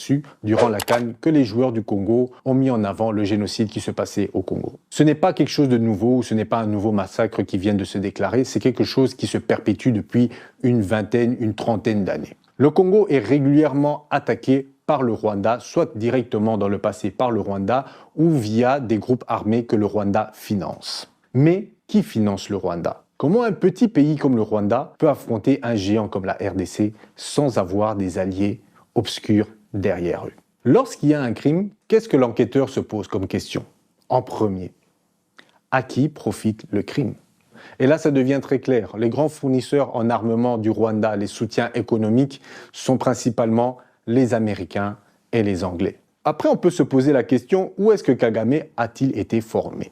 su durant la CAN que les joueurs du Congo ont mis en avant le génocide qui se passait au Congo. Ce n'est pas quelque chose de nouveau, ce n'est pas un nouveau massacre qui vient de se déclarer, c'est quelque chose qui se perpétue depuis une vingtaine, une trentaine d'années. Le Congo est régulièrement attaqué par le Rwanda, soit directement dans le passé par le Rwanda ou via des groupes armés que le Rwanda finance. Mais qui finance le Rwanda ? Comment un petit pays comme le Rwanda peut affronter un géant comme la RDC sans avoir des alliés obscurs derrière eux? Lorsqu'il y a un crime, qu'est-ce que l'enquêteur se pose comme question? En premier, à qui profite le crime? Et là, ça devient très clair. Les grands fournisseurs en armement du Rwanda, les soutiens économiques, sont principalement les Américains et les Anglais. Après, on peut se poser la question, où est-ce que Kagame a-t-il été formé?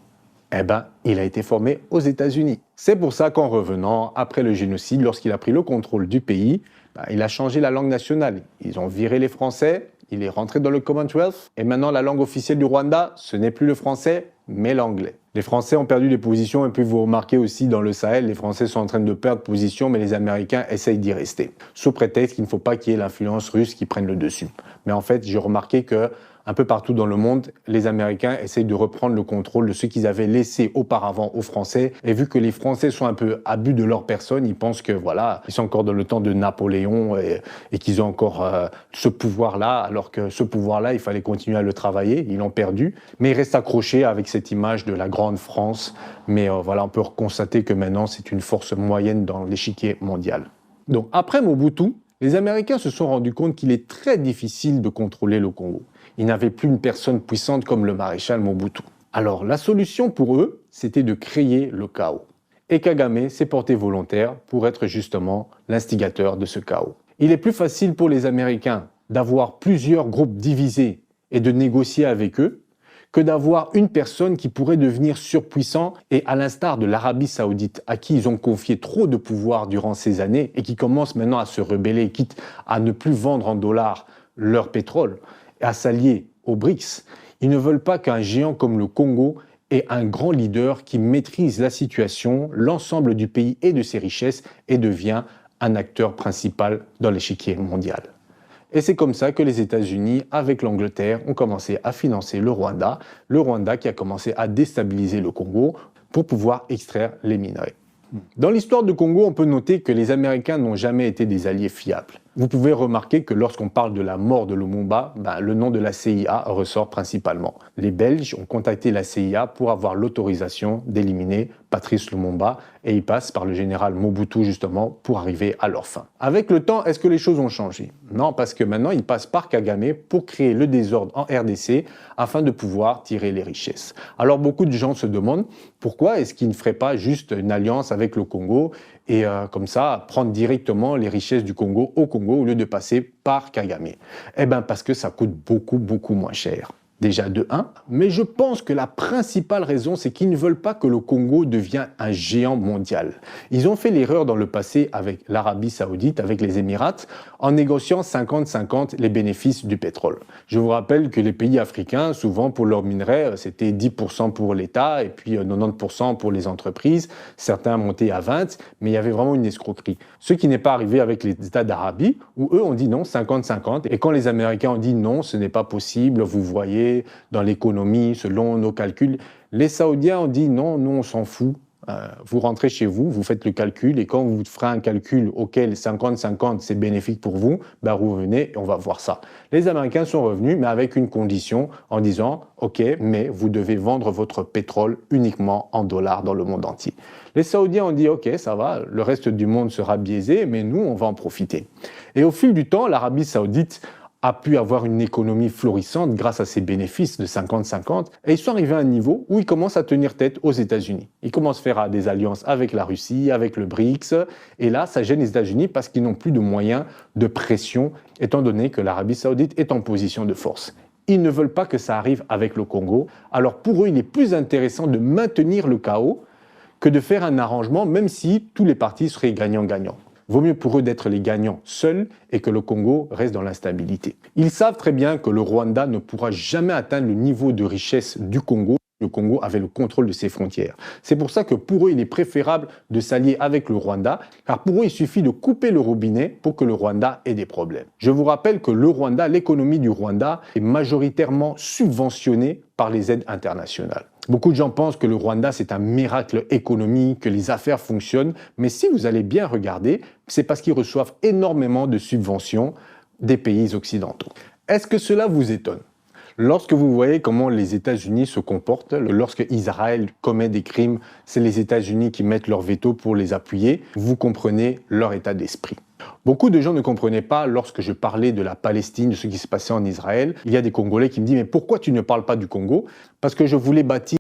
Eh bien, il a été formé aux États-Unis. C'est pour ça qu'en revenant, après le génocide, lorsqu'il a pris le contrôle du pays, il a changé la langue nationale. Ils ont viré les Français, il est rentré dans le Commonwealth, et maintenant la langue officielle du Rwanda, ce n'est plus le français, mais l'anglais. Les Français ont perdu des positions, et puis vous remarquez aussi dans le Sahel, les Français sont en train de perdre position, mais les Américains essayent d'y rester. Sous prétexte qu'il ne faut pas qu'il y ait l'influence russe qui prenne le dessus. Mais en fait, j'ai remarqué que un peu partout dans le monde, les Américains essayent de reprendre le contrôle de ce qu'ils avaient laissé auparavant aux Français. Et vu que les Français sont un peu à but de leur personne, ils pensent que voilà, ils sont encore dans le temps de Napoléon et qu'ils ont encore ce pouvoir-là, alors que ce pouvoir-là, il fallait continuer à le travailler. Ils l'ont perdu. Mais ils restent accrochés avec cette image de la grande France. Mais voilà, on peut constater que maintenant, c'est une force moyenne dans l'échiquier mondial. Donc après Mobutu, les Américains se sont rendus compte qu'il est très difficile de contrôler le Congo. Ils n'avaient plus une personne puissante comme le maréchal Mobutu. Alors la solution pour eux, c'était de créer le chaos. Et Kagame s'est porté volontaire pour être justement l'instigateur de ce chaos. Il est plus facile pour les Américains d'avoir plusieurs groupes divisés et de négocier avec eux que d'avoir une personne qui pourrait devenir surpuissant et à l'instar de l'Arabie Saoudite, à qui ils ont confié trop de pouvoir durant ces années et qui commence maintenant à se rebeller, quitte à ne plus vendre en dollars leur pétrole et à s'allier aux BRICS. Ils ne veulent pas qu'un géant comme le Congo ait un grand leader qui maîtrise la situation, l'ensemble du pays et de ses richesses et devient un acteur principal dans l'échiquier mondial. Et c'est comme ça que les États-Unis, avec l'Angleterre, ont commencé à financer le Rwanda qui a commencé à déstabiliser le Congo pour pouvoir extraire les minerais. Dans l'histoire du Congo, on peut noter que les Américains n'ont jamais été des alliés fiables. Vous pouvez remarquer que lorsqu'on parle de la mort de Lumumba, le nom de la CIA ressort principalement. Les Belges ont contacté la CIA pour avoir l'autorisation d'éliminer Patrice Lumumba et ils passent par le général Mobutu justement pour arriver à leur fin. Avec le temps, est-ce que les choses ont changé? Non, parce que maintenant ils passent par Kagame pour créer le désordre en RDC afin de pouvoir tirer les richesses. Alors beaucoup de gens se demandent pourquoi est-ce qu'ils ne feraient pas juste une alliance avec le Congo et comme ça prendre directement les richesses du Congo au Congo au lieu de passer par Kagame. Eh bien parce que ça coûte beaucoup moins cher. Déjà de 1, mais je pense que la principale raison, c'est qu'ils ne veulent pas que le Congo devienne un géant mondial. Ils ont fait l'erreur dans le passé avec l'Arabie Saoudite, avec les Émirats, en négociant 50-50 les bénéfices du pétrole. Je vous rappelle que les pays africains, souvent pour leurs minerais, c'était 10% pour l'État et puis 90% pour les entreprises. Certains montaient à 20%, mais il y avait vraiment une escroquerie. Ce qui n'est pas arrivé avec les États d'Arabie, où eux ont dit non, 50-50. Et quand les Américains ont dit non, ce n'est pas possible, vous voyez, dans l'économie, selon nos calculs. Les Saoudiens ont dit non, nous on s'en fout. Vous rentrez chez vous, vous faites le calcul et quand vous ferez un calcul auquel 50-50 c'est bénéfique pour vous, vous revenez et on va voir ça. Les Américains sont revenus mais avec une condition en disant ok, mais vous devez vendre votre pétrole uniquement en dollars dans le monde entier. Les Saoudiens ont dit ok, ça va, le reste du monde sera biaisé mais nous on va en profiter. Et au fil du temps, l'Arabie Saoudite a pu avoir une économie florissante grâce à ses bénéfices de 50-50 et ils sont arrivés à un niveau où ils commencent à tenir tête aux États-Unis. Ils commencent à faire des alliances avec la Russie, avec le BRICS et là, ça gêne les États-Unis parce qu'ils n'ont plus de moyens de pression étant donné que l'Arabie Saoudite est en position de force. Ils ne veulent pas que ça arrive avec le Congo. Alors pour eux, il est plus intéressant de maintenir le chaos que de faire un arrangement même si tous les partis seraient gagnants-gagnants. Vaut mieux pour eux d'être les gagnants seuls et que le Congo reste dans l'instabilité. Ils savent très bien que le Rwanda ne pourra jamais atteindre le niveau de richesse du Congo le Congo avait le contrôle de ses frontières. C'est pour ça que pour eux, il est préférable de s'allier avec le Rwanda, car pour eux, il suffit de couper le robinet pour que le Rwanda ait des problèmes. Je vous rappelle que le Rwanda, l'économie du Rwanda est majoritairement subventionnée par les aides internationales. Beaucoup de gens pensent que le Rwanda, c'est un miracle économique, que les affaires fonctionnent, mais si vous allez bien regarder, c'est parce qu'ils reçoivent énormément de subventions des pays occidentaux. Est-ce que cela vous étonne ? Lorsque vous voyez comment les États-Unis se comportent, lorsque Israël commet des crimes, c'est les États-Unis qui mettent leur veto pour les appuyer, vous comprenez leur état d'esprit. Beaucoup de gens ne comprenaient pas lorsque je parlais de la Palestine, de ce qui se passait en Israël. Il y a des Congolais qui me disent « Mais pourquoi tu ne parles pas du Congo ?» Parce que je voulais bâtir